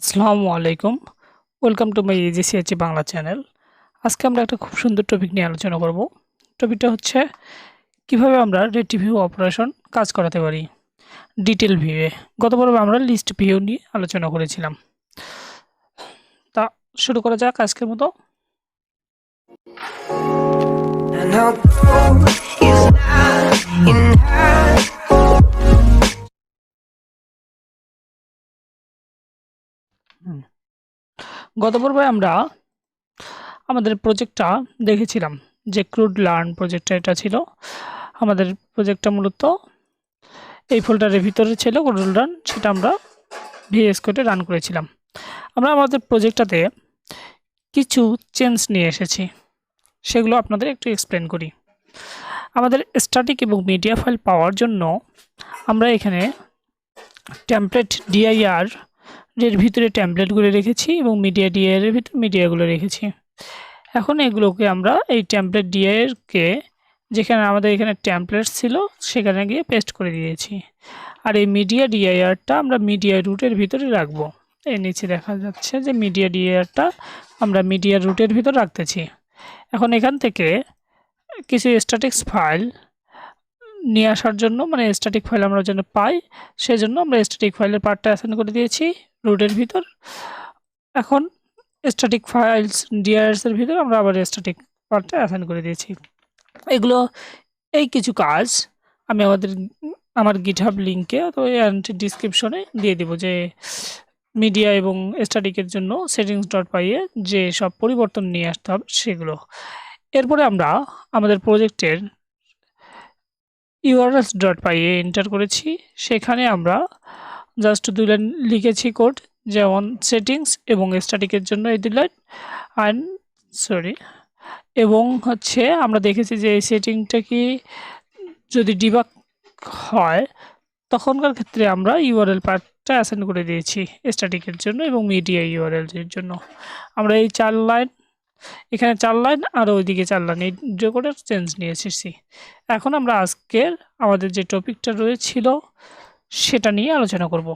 আসসালামু আলাইকুম, welcome to my AGCH Bangla channel. আজকে আমরা একটা খুব সুন্দর টপিক নিয়ে আলোচনা করব। টপিকটা হচ্ছে কিভাবে আমরা রেটিভ ভিউ অপারেশন কাজ করাতে পারি ডিটেল ভিউয়ে। গত পর্বে আমরা লিস্ট ভিউ নিয়ে আলোচনা করেছিলাম। তা শুরু করা যাক আজকের মতো। গত পর্বে আমরা আমাদের প্রজেক্টটা দেখেছিলাম যে ক্রুড লার্ন প্রজেক্টটা এটা ছিল। আমাদের প্রজেক্টটা মূলত এই ফোল্ডারের ভিতরে ছিল ক্রুড লার্ন, সেটা আমরা ভিএস কোডে রান করেছিলাম। আমরা আমাদের প্রজেক্টটাতে কিছু চেঞ্জ নিয়ে এসেছি, সেগুলো আপনাদের একটু এক্সপ্লেন করি। আমাদের স্ট্যাটিক এবং মিডিয়া ফাইল পাওয়ার জন্য আমরা এখানে টেমপ্লেট ডিআইআর এর ভিতরে টেমপ্লেটগুলো রেখেছি এবং মিডিয়া ডিআইআর এর ভিতরে মিডিয়াগুলো রেখেছি। এখন এগুলোকে আমরা এই টেমপ্লেট ডিআইআরকে যেখানে আমাদের এখানে টেমপ্লেট ছিল সেখানে গিয়ে পেস্ট করে দিয়েছি। আর এই মিডিয়া ডিআইআরটা আমরা মিডিয়া রুটের ভিতরে রাখবো। এই নিচে দেখা যাচ্ছে যে মিডিয়া ডিআইআরটা আমরা মিডিয়া রুটের ভিতর রাখতেছি। এখন এখান থেকে কিছু স্ট্যাটিক্স ফাইল নিয়ে আসার জন্য, মানে স্ট্যাটিক ফাইল আমরা যেন পাই, সেজন্য আমরা স্ট্যাটিক ফাইলের পার্টটা অ্যাসাইন করে দিয়েছি রুটের ভিতর। এখন স্ট্যাটিক ফাইলস ডিআরএস এর ভিতর আমরা আবার স্ট্যাটিক পার্টটা অ্যাসাইন করে দিয়েছি। এগুলো এই কিছু কাজ আমি আমার গিটহাব লিঙ্কে অথবা ডিসক্রিপশনে দিয়ে দেবো, যে মিডিয়া এবং স্ট্যাটিকের জন্য settings.py এ যে সব পরিবর্তন নিয়ে আসতে হবে সেগুলো। এরপরে আমরা আমাদের প্রজেক্টের urls.py এ এন্টার করেছি। সেখানে আমরা জাস্ট 2 লাইন লিখেছি কোড, যেমন সেটিংস এবং স্ট্যাটিকের জন্য এই 2 লাইন এবং হচ্ছে আমরা দেখেছি যে এই সেটিংটা কি যদি ডিবাগ হয় তখনকার ক্ষেত্রে আমরা ইউআরএল পার্টটা অ্যাসাইন করে দিয়েছি স্ট্যাটিকের জন্য এবং মিডিয়া ইউআরএল এর জন্য। আমরা এই 4 লাইন, এখানে 4 লাইন আর ওইদিকে 4 লাইন, এই দুটো করে চেঞ্জ নিয়ে এসেছি। এখন আমরা আজকের আমাদের যে টপিকটা রয়েছিল সেটা নিয়ে আলোচনা করব।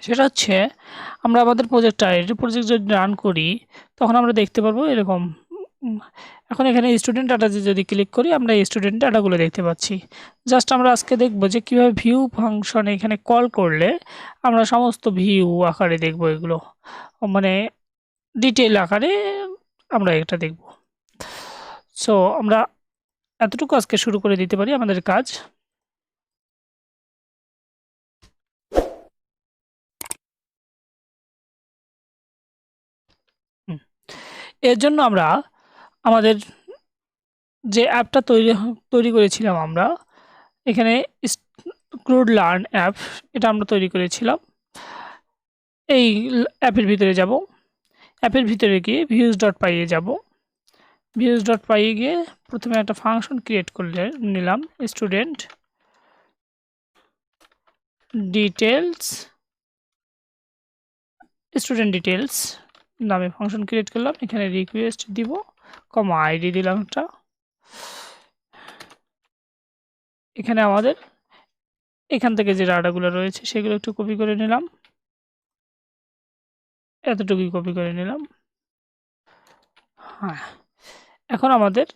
সেটা হচ্ছে আমরা আমাদের প্রজেক্ট যদি রান করি তখন আমরা দেখতে পারবো এরকম। এখন এখানে স্টুডেন্ট ডাটা যদি ক্লিক করি আমরা স্টুডেন্ট ডাটাগুলো দেখতে পাচ্ছি। জাস্ট আমরা আজকে দেখব যে কীভাবে ভিউ ফাংশন এখানে কল করলে আমরা সমস্ত ভিউ আকারে দেখব, এগুলো মানে ডিটেল আকারে আমরা এটা দেখব। সো আমরা এতটুকু আজকে শুরু করে দিতে পারি আমাদের কাজ। এর জন্য আমরা আমাদের যে অ্যাপটা তৈরি করেছিলাম আমরা এখানে ক্রুড লার্ন অ্যাপ, এটা আমরা তৈরি করেছিলাম। এই অ্যাপের ভিতরে যাব, অ্যাপের ভিতরে গিয়ে views.py এ যাব। views.py গিয়ে প্রথমে একটা ফাংশন ক্রিয়েট করে নিলাম, স্টুডেন্ট ডিটেলস নামে ফাংশন ক্রিয়েট করলাম। এখানে রিকোয়েস্ট দিব, কমা আইডি দিলাম একটা। এখানে আমাদের এখান থেকে যে ডাটাগুলো রয়েছে সেগুলো একটু কপি করে নিলাম, এতটুকুই কপি করে নিলাম। হ্যাঁ, এখন আমাদের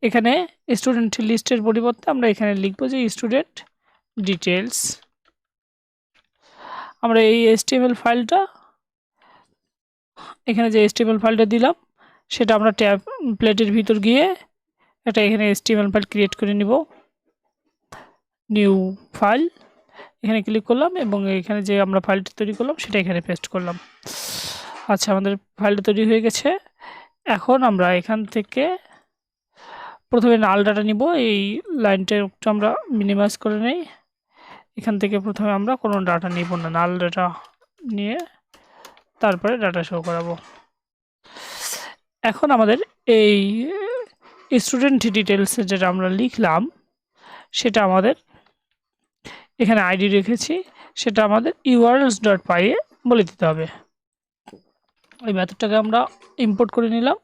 এখানে স্টুডেন্ট লিস্টের পরিবর্তে আমরা এখানে লিখব যে স্টুডেন্ট ডিটেলস। আমরা এই HTML ফাইলটা, এখানে যে HTML ফাইলটা দিলাম সেটা আমরা টেমপ্লেটের ভিতর গিয়ে একটা এখানে HTML ফাইল ক্রিয়েট করে নিব, নিউ ফাইল, এখানে ক্লিক করলাম এবং এখানে যে আমরা ফাইলটা তৈরি করলাম সেটা এখানে পেস্ট করলাম। আচ্ছা, আমাদের ফাইলটা তৈরি হয়ে গেছে। এখন আমরা এখান থেকে প্রথমে নাল ডাটা নিব। এই লাইনটা একটু আমরা মিনিমাইজ করে নেই। এখান থেকে প্রথমে আমরা কোনো ডাটা নিব না, নাল ডাটা নিয়ে তারপরে ডাটা শো করাবো। এখন আমাদের এই স্টুডেন্ট ডিটেলসে যেটা আমরা লিখলাম সেটা আমাদের এখানে আইডি রেখেছি, সেটা আমাদের urls.py এ বলে দিতে হবে। ওই মেথডটাকে আমরা ইম্পোর্ট করে নিলাম।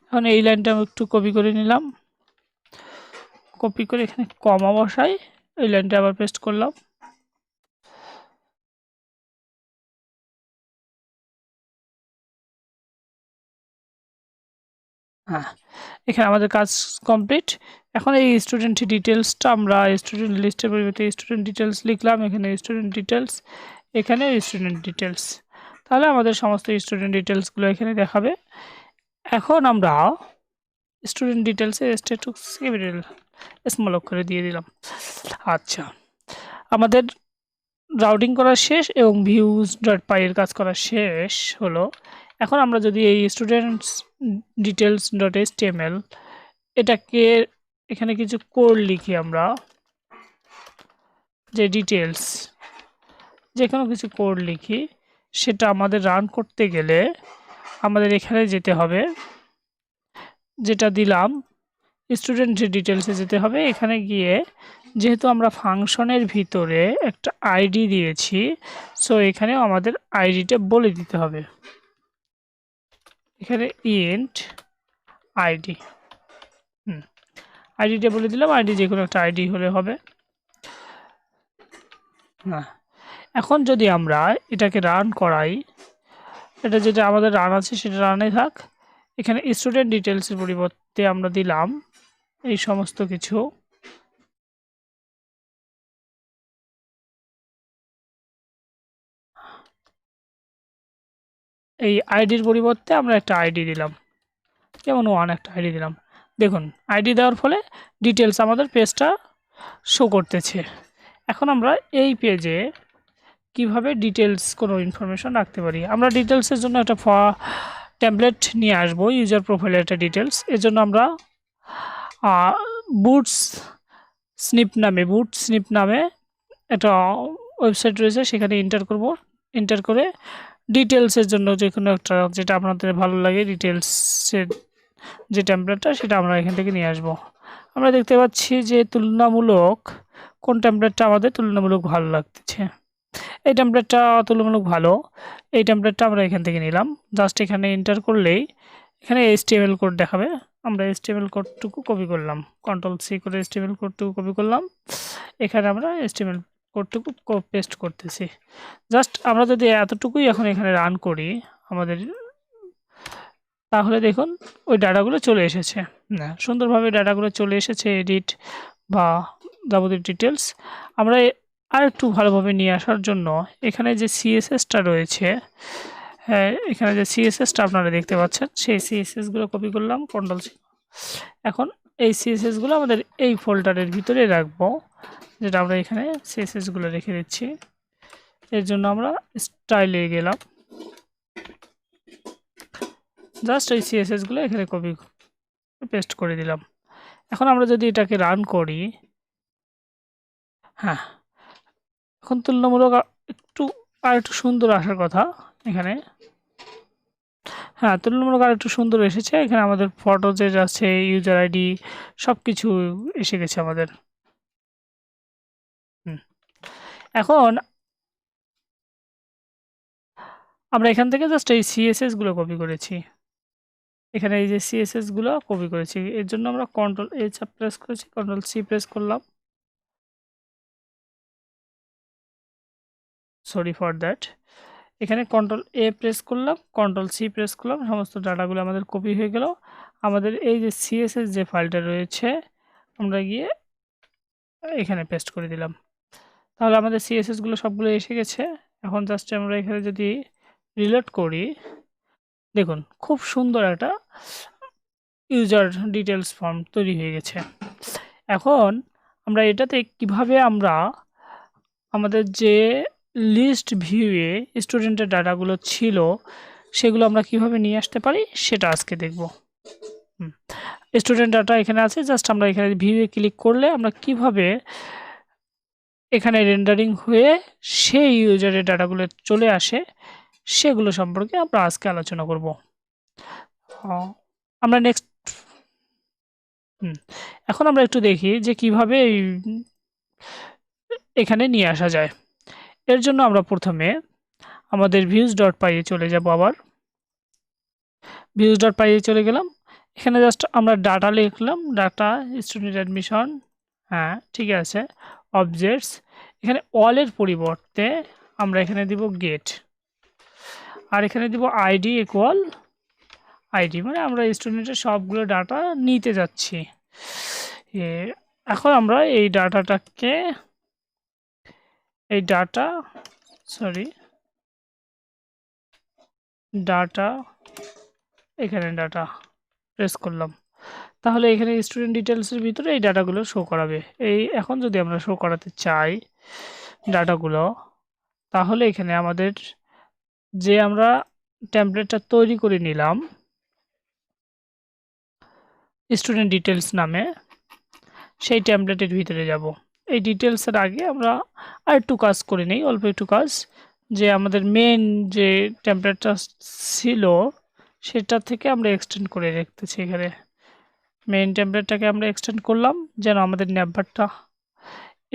এখন এই লাইনটা আমি একটু কপি করে নিলাম, কপি করে এখানে কমা বসাই, এই লাইনটা আবার পেস্ট করলাম। হ্যাঁ, এখানে আমাদের কাজ কমপ্লিট। এখন এই স্টুডেন্ট ডিটেলসটা আমরা স্টুডেন্ট লিস্টের পরিবর্তে স্টুডেন্ট ডিটেলস লিখলাম, এখানে স্টুডেন্ট ডিটেলস, এখানে স্টুডেন্ট ডিটেলস, তাহলে আমাদের সমস্ত স্টুডেন্ট ডিটেলসগুলো এখানে দেখাবে। এখন আমরা স্টুডেন্ট ডিটেলসে স্ট্যাটাস ক্যাপিটাল স্মল অক্ষরে দিয়ে দিলাম। আচ্ছা, আমাদের রাউটিং করা শেষ এবং views.py এর কাজ করা শেষ হলো। এখন আমরা যদি এই স্টুডেন্টস details.html এটাকে এখানে কিছু কোড লিখি, আমরা যে ডিটেলস যে কোনো কিছু কোড লিখি, সেটা আমাদের রান করতে গেলে আমাদের এখানে যেতে হবে, যেটা দিলাম স্টুডেন্ট ডিটেলসে যেতে হবে। এখানে গিয়ে যেহেতু আমরা ফাংশনের ভিতরে একটা আইডি দিয়েছি, সো এখানেও আমাদের আইডিটা বলে দিতে হবে। এখানে ইন্ট আইডি, আইডিটা বলে দিলাম, আইডি যে কোনো একটা আইডি হলে হবে। না, এখন যদি আমরা এটাকে রান করাই, এটা যেটা আমাদের রান আছে সেটা রানে থাক। এখানে স্টুডেন্ট ডিটেলসের পরিবর্তে আমরা দিলাম এই সমস্ত কিছু, এই আইডির পরিবর্তে আমরা একটা আইডি দিলাম, যেমন 1 একটা আইডি দিলাম। দেখুন, আইডি দেওয়ার ফলে ডিটেলস আমাদের পেজটা শো করতেছে। এখন আমরা এই পেজে কিভাবে ডিটেলস কোনো ইনফরমেশন রাখতে পারি, আমরা ডিটেলসের জন্য একটা টেমপ্লেট নিয়ে আসবো, ইউজার প্রোফাইলের একটা ডিটেলস। এর জন্য আমরা বুটস স্নিপ নামে একটা ওয়েবসাইট রয়েছে, সেখানে এন্টার করব। এন্টার করে ডিটেলসের জন্য যে কোনো একটা, যেটা আপনাদের ভালো লাগে ডিটেলসের যে টেমপ্লেটটা, সেটা আমরা এখান থেকে নিয়ে আসব। আমরা দেখতে পাচ্ছি যে তুলনামূলক কোন টেমপ্লেটটা আমাদের তুলনামূলক ভালো লাগতেছে। এই টেমপ্লেটটা তুলনামূলক ভালো, এই টেমপ্লেটটা আমরা এখান থেকে নিলাম। জাস্ট এখানে এন্টার করলেই এখানে HTML কোড দেখাবে, আমরা HTML কোডটুকু কপি করলাম, Ctrl+C করে HTML কোডটুকু কপি করলাম। এখানে আমরা HTML কোডটুকু পেস্ট করতেছি। জাস্ট আমরা যদি এতটুকুই এখন এখানে রান করি আমাদের, তাহলে দেখুন ওই ডাটাগুলো চলে এসেছে। না, সুন্দরভাবে ডাটাগুলো চলে এসেছে, এডিট বা যাবতীয় ডিটেলস। আমরা আর একটু ভালোভাবে নিয়ে আসার জন্য এখানে যে CSSটা রয়েছে, হ্যাঁ, এখানে যে CSSটা আপনারা দেখতে পাচ্ছেন, সেই CSSগুলো কপি করলাম, Ctrl+C। এখন এই CSSগুলো আমাদের এই ফোল্ডারের ভিতরে রাখবো, যেটা আমরা এখানে CSSগুলো রেখে দিচ্ছি। এর জন্য আমরা স্টাইলে গেলাম, জাস্ট এই CSSগুলো এখানে কপি পেস্ট করে দিলাম। এখন আমরা যদি এটাকে রান করি, হ্যাঁ, এখন তুলনামূলক আর একটু সুন্দর আসার কথা এখানে। হ্যাঁ, তুলনামূলক আর একটু সুন্দর এসেছে। এখানে আমাদের ফটো যে আছে, ইউজার আইডি, সব কিছু এসে গেছে আমাদের। এখন আমরা এখান থেকে জাস্ট এই CSSগুলো কপি করেছি, এখানে এই যে CSSগুলো কপি করেছি। এর জন্য আমরা Ctrl+H প্রেস করেছি, Ctrl+C প্রেস করলাম, সরি ফর দ্যাট। এখানে Ctrl+A প্রেস করলাম, Ctrl+C প্রেস করলাম, সমস্ত ডাটাগুলো আমাদের কপি হয়ে গেল। আমাদের এই যে CSS যে ফাইলটা রয়েছে, আমরা গিয়ে এখানে পেস্ট করে দিলাম, তাহলে আমাদের CSSগুলো সবগুলো এসে গেছে। এখন জাস্ট আমরা এখানে যদি রিলোড করি, দেখুন খুব সুন্দর একটা ইউজার ডিটেলস ফর্ম তৈরি হয়ে গেছে। এখন আমরা এটাতে কিভাবে আমরা আমাদের যে লিস্ট ভিউয়ে স্টুডেন্টের ডাটাগুলো ছিল, সেগুলো আমরা কিভাবে নিয়ে আসতে পারি সেটা আজকে দেখব। স্টুডেন্ট ডাটা এখানে আছে, জাস্ট আমরা এখানে ভিউয়ে ক্লিক করলে আমরা কিভাবে এখানে রেন্ডারিং হয়ে সেই ইউজারের ডাটাগুলো চলে আসে, সেগুলো সম্পর্কে আমরা আজকে আলোচনা করব। আমরা নেক্সট এখন আমরা একটু দেখি যে কিভাবে এখানে নিয়ে আসা যায়। এর জন্য আমরা প্রথমে আমাদের views.py চলে যাব, আবার views.py চলে গেলাম। এখানে জাস্ট আমরা ডাটা লিখলাম, ডাটা স্টুডেন্ট অ্যাডমিশন, হ্যাঁ ঠিক আছে, অবজেক্টস। এখানে অলের পরিবর্তে আমরা এখানে দিব গেট, আর এখানে দিব আইডি ইকুয়াল আইডি, মানে আমরা স্টুডেন্টের সবগুলো ডাটা নিতে যাচ্ছি। এখন আমরা এই ডাটাটাকে ডাটা এখানে ডাটা প্রেস করলাম, তাহলে এখানে স্টুডেন্ট ডিটেলসের ভিতরে এই ডাটাগুলো শো করাবে। এখন যদি আমরা শো করাতে চাই ডাটাগুলো, তাহলে এখানে আমাদের যে আমরা টেমপ্লেটটা তৈরি করে নিলাম স্টুডেন্ট ডিটেলস নামে, সেই টেমপ্লেটের ভিতরে যাব। এই ডিটেলসের আগে আমরা আর একটু কাজ করে নিই, অল্প একটু কাজ, যে আমাদের মেন যে টেমপ্লেটটা ছিল সেটা থেকে আমরা এক্সটেন্ড করে রাখতেছি। এখানে মেইন টেমপ্লেটটাকে আমরা এক্সটেন্ড করলাম যেন আমাদের নেভারটা,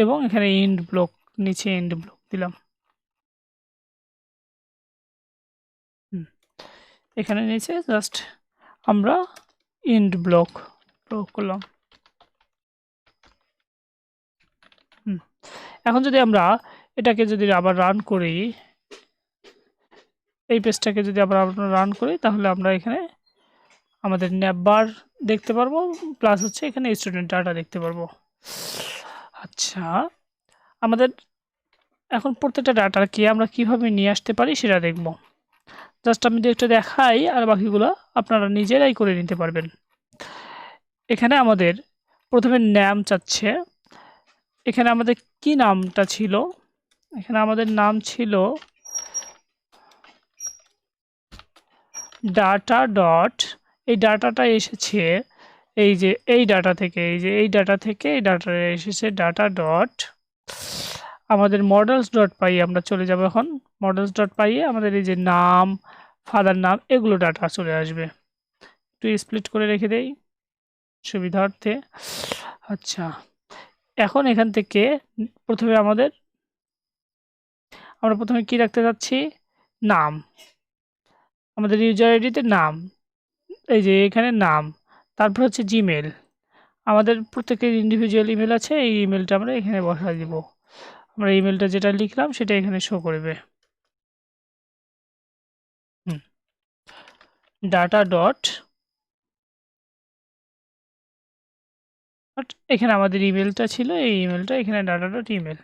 এবং এখানে ইন্ড ব্লক, নিচে ইন্ড ব্লক দিলাম। এখানে নিচে জাস্ট আমরা ইন্ড ব্লক প্রয়োগ করলাম। এখন যদি আমরা এটাকে যদি আবার রান করি, এই পেজটাকে যদি আবার রান করি, তাহলে আমরা এখানে আমাদের নেভার দেখতে পারবো, প্লাস হচ্ছে এখানে স্টুডেন্ট ডাটা দেখতে পারবো। আচ্ছা, আমাদের এখন প্রত্যেকটা ডাটাকে আমরা কিভাবে নিয়ে আসতে পারি সেটা দেখব। জাস্ট আমি একটা দেখাই, আর বাকিগুলো আপনারা নিজেরাই করে নিতে পারবেন। এখানে আমাদের প্রথমে নাম চাচ্ছে। এখানে আমাদের কি নামটা ছিল? এখানে আমাদের নাম ছিল ডাটা ডট, এই ডাটাটা এসেছে এই যে এই ডাটা থেকে, এই ডাটা এসেছে ডাটা ডট আমাদের models.py। আমরা চলে যাব এখন models.py এ আমাদের এই যে নাম, ফাদার নাম, এগুলো ডাটা চলে আসবে। একটু স্প্লিট করে রেখে দেই সুবিধার্থে। আচ্ছা, এখন এখান থেকে আমরা প্রথমে কি রাখতে যাচ্ছি? নাম, আমাদের ইউজার আইডিতে নাম, এই যে এখানে নাম, তারপর হচ্ছে জিমেল। আমাদের প্রত্যেকের ইন্ডিভিজুয়াল ইমেল আছে, এই ইমেলটা আমরা এখানে বসাই দিব। আমরা ইমেলটা যেটা লিখলাম সেটা এখানে শো করবে। ডাটা ডট, এখানে আমাদের ইমেলটা ছিল, এই ইমেলটা এখানে ডাটা ডট ইমেল।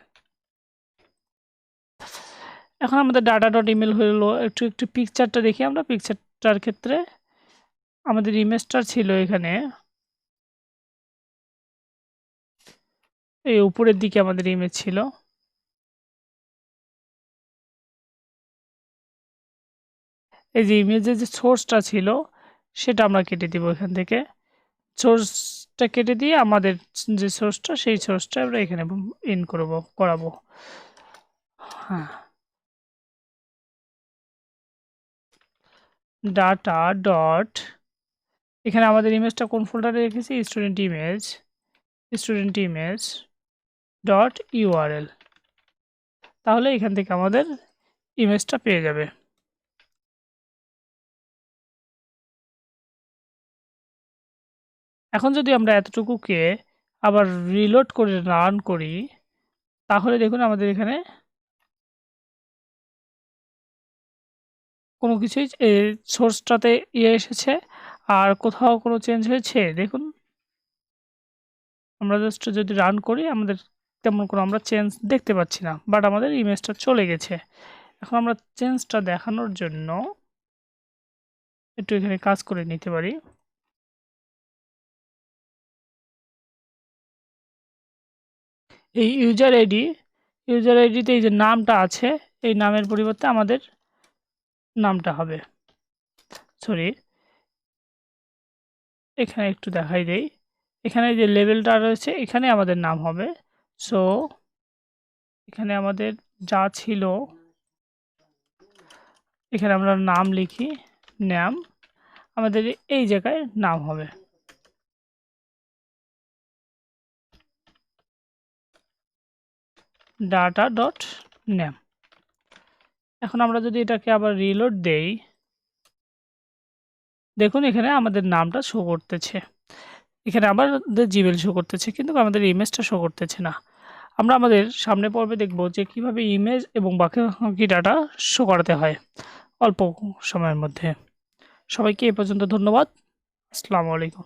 এখন আমাদের ডাটা ডট ইমেল হলো। একটু পিকচারটা দেখি আমরা। পিকচারটার ক্ষেত্রে আমাদের ইমেজটা ছিল এখানে এই উপরের দিকে আমাদের ইমেজ ছিল। এই যে ইমেজের যে সোর্সটা ছিল সেটা আমরা কেটে দিব। এখান থেকে সোর্সটা কেটে দিয়ে আমাদের যে সোর্সটা, সেই সোর্সটা আমরা এখানে করাবো। হ্যাঁ, ডাটা ডট, এখানে আমাদের ইমেজটা কোন ফোল্ডারে রেখেছি? Student image dot URL. তাহলে এখান থেকে আমাদের ইমেজটা পেয়ে যাবে। এখন যদি আমরা এতটুকুকে আবার রিলোড করে রান করি, তাহলে দেখুন আমাদের এখানে কোনো কিছুই সোর্সটাতে এসেছে, আর কোথাও কোনো চেঞ্জ হয়েছে দেখুন। আমরা জাস্ট যদি রান করি, আমাদের তেমন কোনো আমরা চেঞ্জ দেখতে পাচ্ছি না, বাট আমাদের ইমেজটা চলে গেছে। এখন আমরা চেঞ্জটা দেখানোর জন্য একটু এখানে কাজ করে নিতে পারি। এই ইউজার আইডিতে এই যে নামটা আছে, এই নামের পরিবর্তে আমাদের নামটা হবে, সরি এখানে একটু দেখাই দেই। এখানে যে লেভেলটা রয়েছে এখানে আমাদের নাম হবে। সো এখানে আমাদের যা ছিল এখানে আমরা নাম লিখি, নাম, আমাদের এই জায়গায় নাম হবে। Data dot name. এখন আমরা যদি এটাকে আবার রিলোড দেই, দেখুন এখানে আমাদের নামটা শো করতেছে, এখানে আমাদের জিমেল শো করতেছে, কিন্তু আমাদের ইমেজটা শো করতেছে না। আমরা আমাদের সামনে পর্বে দেখব যে কিভাবে ইমেজ এবং বাকি ডাটা শো করাতে হয় অল্প সময়ের মধ্যে। সবাইকে এ পর্যন্ত ধন্যবাদ। আসসালামু আলাইকুম।